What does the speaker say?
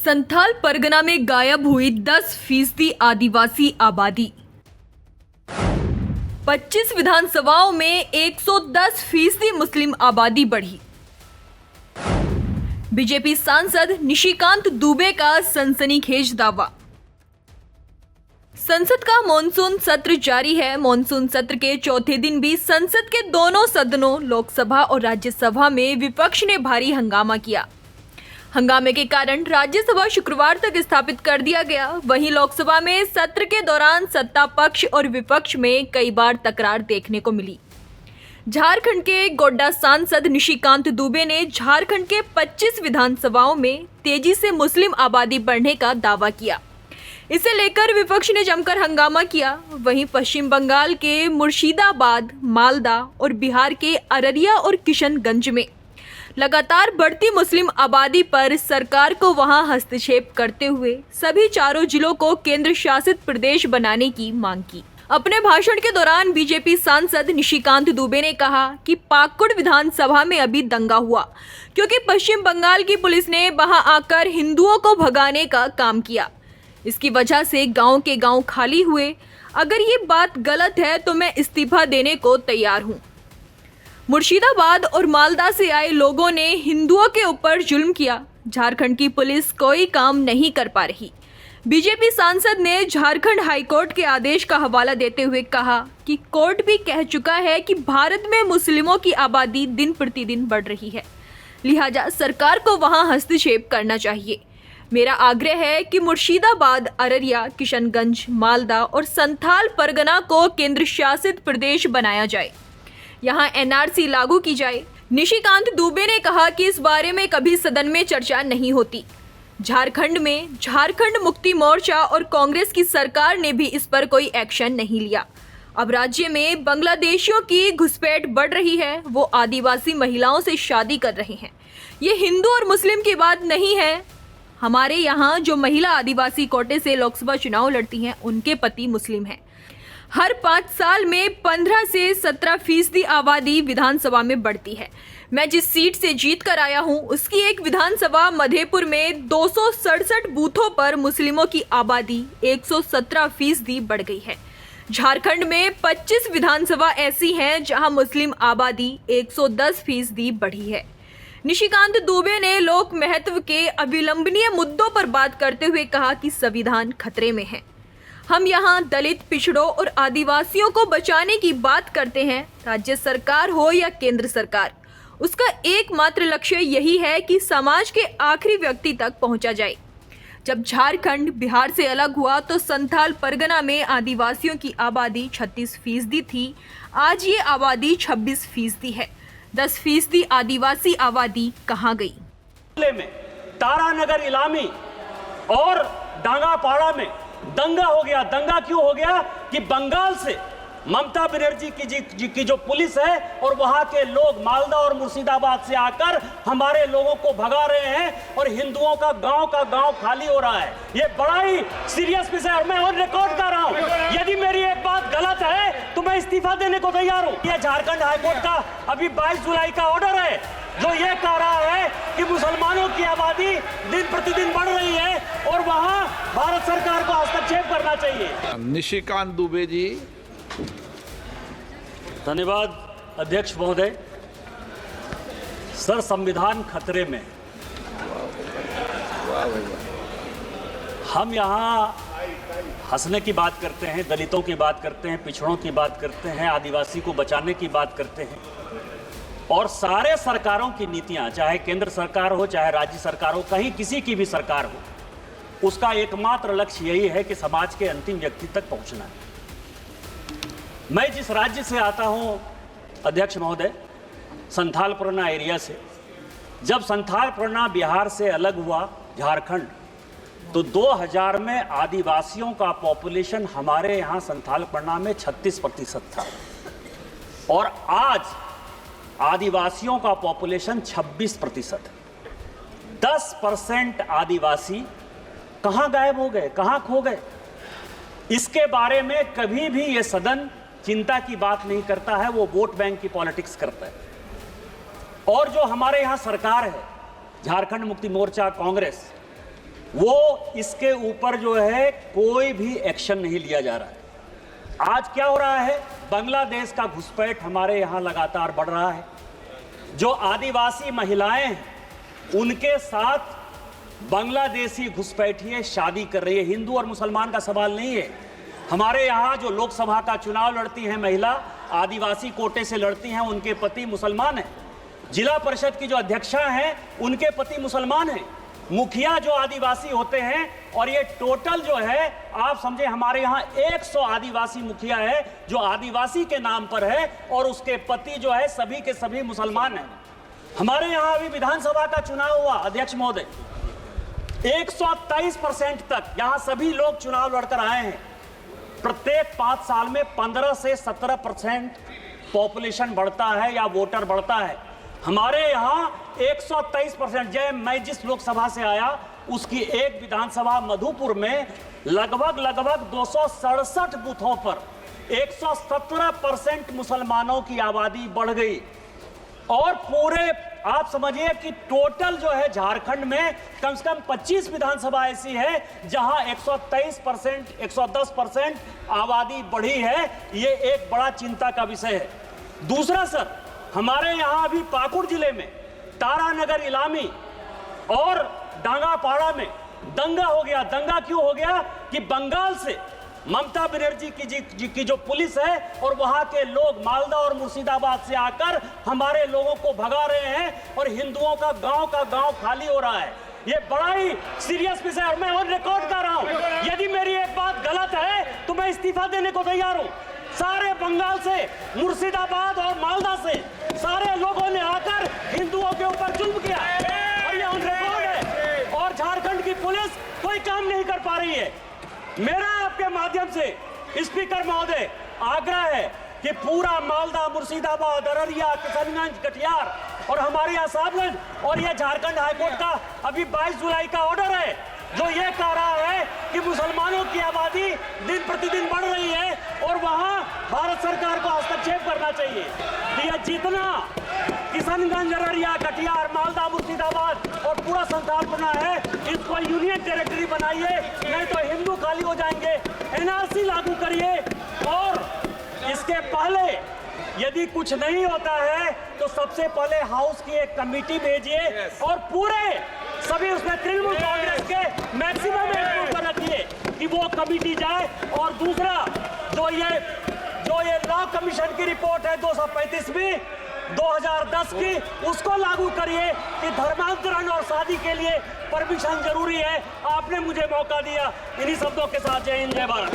संथाल परगना में गायब हुई 10% आदिवासी आबादी। 25 विधानसभाओं में 110% मुस्लिम आबादी बढ़ी। बीजेपी सांसद निशिकांत दुबे का सनसनीखेज दावा। संसद का मॉनसून सत्र जारी है। मॉनसून सत्र के चौथे दिन भी संसद के दोनों सदनों लोकसभा और राज्यसभा में विपक्ष ने भारी हंगामा किया। हंगामे के कारण राज्यसभा शुक्रवार तक स्थापित कर दिया गया। वहीं लोकसभा में सत्र के दौरान सत्ता पक्ष और विपक्ष में कई बार तकरार देखने को मिली। झारखंड के गोड्डा सांसद निशिकांत दुबे ने झारखंड के 25 विधानसभाओं में तेजी से मुस्लिम आबादी बढ़ने का दावा किया। इसे लेकर विपक्ष ने जमकर हंगामा किया। वहीं पश्चिम बंगाल के मुर्शिदाबाद, मालदा और बिहार के अररिया और किशनगंज में लगातार बढ़ती मुस्लिम आबादी पर सरकार को वहां हस्तक्षेप करते हुए सभी चारों जिलों को केंद्र शासित प्रदेश बनाने की मांग की। अपने भाषण के दौरान बीजेपी सांसद निशिकांत दुबे ने कहा कि पाकुड़ विधानसभा में अभी दंगा हुआ क्योंकि पश्चिम बंगाल की पुलिस ने वहां आकर हिंदुओं को भगाने का काम किया। इसकी वजह से गांव के गांव खाली हुए। अगर ये बात गलत है तो मैं इस्तीफा देने को तैयार हूं। मुर्शिदाबाद और मालदा से आए लोगों ने हिंदुओं के ऊपर जुल्म किया। झारखंड की पुलिस कोई काम नहीं कर पा रही। बीजेपी सांसद ने झारखंड हाईकोर्ट के आदेश का हवाला देते हुए कहा कि कोर्ट भी कह चुका है कि भारत में मुस्लिमों की आबादी दिन प्रतिदिन बढ़ रही है, लिहाजा सरकार को वहां हस्तक्षेप करना चाहिए। मेरा आग्रह है कि मुर्शिदाबाद, अररिया, किशनगंज, मालदा और संथाल परगना को केंद्र शासित प्रदेश बनाया जाए। यहाँ एनआरसी लागू की जाए। निशिकांत दुबे ने कहा कि इस बारे में कभी सदन में चर्चा नहीं होती। झारखंड में झारखंड मुक्ति मोर्चा और कांग्रेस की सरकार ने भी इस पर कोई एक्शन नहीं लिया। अब राज्य में बांग्लादेशियों की घुसपैठ बढ़ रही है। वो आदिवासी महिलाओं से शादी कर रहे हैं। ये हिंदू और मुस्लिम की बात नहीं है। हमारे यहाँ जो महिला आदिवासी कोटे से लोकसभा चुनाव लड़ती हैं, उनके पति मुस्लिम हैं। हर 5 साल में 15 से 17% आबादी विधानसभा में बढ़ती है। मैं जिस सीट से जीत कर आया हूं, उसकी एक विधानसभा मधेपुर में 267 बूथों पर मुस्लिमों की आबादी 117% बढ़ गई है। झारखंड में 25 विधानसभा ऐसी हैं जहां मुस्लिम आबादी 110% बढ़ी है। निशिकांत दुबे ने लोक महत्व के अविलंबनीय मुद्दों पर बात करते हुए कहा कि संविधान खतरे में है। हम यहाँ दलित, पिछड़ों और आदिवासियों को बचाने की बात करते हैं। राज्य सरकार हो या केंद्र सरकार, उसका एकमात्र लक्ष्य यही है कि समाज के आखिरी व्यक्ति तक पहुंचा जाए। जब झारखंड बिहार से अलग हुआ तो संथाल परगना में आदिवासियों की आबादी 36% थी। आज ये आबादी 26% है। 10% आदिवासी आबादी कहाँ गई? में तारानगर इलामी और डांगापाड़ा में दंगा हो गया। दंगा क्यों हो गया कि बंगाल से ममता बनर्जी की जो पुलिस है और वहां के लोग मालदा और मुर्शिदाबाद से आकर हमारे लोगों को भगा रहे हैं और हिंदुओं का गांव खाली हो रहा है। ये बड़ा ही सीरियस विषय है और मैं ऑन रिकॉर्ड कर रहा हूं। यदि मेरी एक बात गलत है तो मैं इस्तीफा देने को तैयार हूं। यह झारखंड हाईकोर्ट का अभी 22 जुलाई का ऑर्डर है जो ये कह रहा है कि मुसलमानों की आबादी दिन प्रतिदिन बढ़ रही है और वहां भारत सरकार को हस्तक्षेप करना चाहिए। निशिकांत दुबे जी। धन्यवाद अध्यक्ष महोदय। सर, संविधान खतरे में। हम यहाँ हंसने की बात करते हैं, दलितों की बात करते हैं, पिछड़ों की बात करते हैं, आदिवासी को बचाने की बात करते हैं और सारे सरकारों की नीतियां, चाहे केंद्र सरकार हो चाहे राज्य सरकार हो, कहीं किसी की भी सरकार हो, उसका एकमात्र लक्ष्य यही है कि समाज के अंतिम व्यक्ति तक पहुंचना है। मैं जिस राज्य से आता हूं अध्यक्ष महोदय, संथाल परगना एरिया से, जब संथाल परगना बिहार से अलग हुआ झारखंड, तो 2000 में आदिवासियों का पॉपुलेशन हमारे यहाँ संथाल परगना में 36% था और आज आदिवासियों का पॉपुलेशन 26%। 10% आदिवासी कहाँ गायब हो गए, कहाँ खो गए? इसके बारे में कभी भी ये सदन चिंता की बात नहीं करता है। वो वोट बैंक की पॉलिटिक्स करता है। और जो हमारे यहाँ सरकार है, झारखंड मुक्ति मोर्चा, कांग्रेस, वो इसके ऊपर जो है कोई भी एक्शन नहीं लिया जा रहा है। आज क्या हो रहा है, बांग्लादेश का घुसपैठ हमारे यहाँ लगातार बढ़ रहा है। जो आदिवासी महिलाएं हैं उनके साथ बांग्लादेशी घुसपैठिए शादी कर रही है। हिंदू और मुसलमान का सवाल नहीं है। हमारे यहाँ जो लोकसभा का चुनाव लड़ती हैं महिला, आदिवासी कोटे से लड़ती हैं, उनके पति मुसलमान हैं। जिला परिषद की जो अध्यक्षा हैं उनके पति मुसलमान हैं। मुखिया जो आदिवासी होते हैं, और ये टोटल जो है आप समझे हमारे यहाँ 100 आदिवासी मुखिया है जो आदिवासी के नाम पर है, और उसके पति जो है सभी के सभी मुसलमान हैं। हमारे यहाँ अभी विधानसभा का चुनाव हुआ, अध्यक्ष महोदय, 123% तक यहाँ सभी लोग चुनाव लड़कर आए हैं। प्रत्येक 5 साल में 15 से 17% पॉपुलेशन बढ़ता है या वोटर बढ़ता है। हमारे यहाँ 123%। मैं जिस लोकसभा से आया उसकी एक विधानसभा मधुपुर में लगभग 267 बूथों पर 117% मुसलमानों की आबादी बढ़ गई। और पूरे आप समझिए कि टोटल जो है झारखंड में कम से कम 25 विधानसभा ऐसी है जहां 123%, 110% आबादी बढ़ी है। ये एक बड़ा चिंता का विषय है। दूसरा सर, हमारे यहाँ अभी पाकुड़ जिले में तारानगर इलामी और डांगापाड़ा में दंगा हो गया। दंगा क्यों हो गया कि बंगाल से ममता बनर्जी की जो पुलिस है और वहां के लोग मालदा और मुर्शिदाबाद से आकर हमारे लोगों को भगा रहे हैं और हिंदुओं का गांव खाली हो रहा है। ये बड़ा ही सीरियस विषय है और मैं ऑन रिकॉर्ड कर रहा हूं। यदि मेरी एक बात गलत है तो मैं इस्तीफा देने को तैयार हूं। सारे बंगाल से, मुर्शिदाबाद और मालदा से सारे लोगों ने आकर हिंदुओं के ऊपर जुल्म किया और ये ऑन रिकॉर्ड है, और झारखंड की पुलिस कोई काम नहीं कर पा रही है। मेरा आपके माध्यम से स्पीकर महोदय आग्रह है कि पूरा मालदा, मुर्शिदाबाद, अररिया, किशनगंज, कटिहार और हमारे यहाँ साहबगंज और ये झारखंड हाईकोर्ट का अभी 22 जुलाई का ऑर्डर है जो ये कह रहा है कि मुसलमानों की आबादी दिन प्रतिदिन बढ़ रही है और वहाँ भारत सरकार को हस्तक्षेप करना चाहिए कि यह जितना किशनगंज, अररिया, कटिहार, मालदा, मुर्शिदाबाद और पूरा संथालपना है इसको यूनियन टेरिटरी बनाइए, नहीं तो हिंदू खाली हो जाएंगे। एनआरसी लागू करिए और इसके पहले यदि कुछ नहीं होता है तो सबसे पहले हाउस की एक कमेटी भेजिए और पूरे सभी उसमें तृणमूल कांग्रेस के मैक्सिमम एम्प्लॉय पर रखिए कि वो कमेटी जाए। और दूसरा जो ये लॉ कमीशन की रिपोर्ट है 235वीं 2010 की, उसको लागू करिए कि धर्मांतरण और शादी के लिए परमिशन जरूरी है। आपने मुझे मौका दिया। इन्हीं शब्दों के साथ जय हिंद, जय भारत।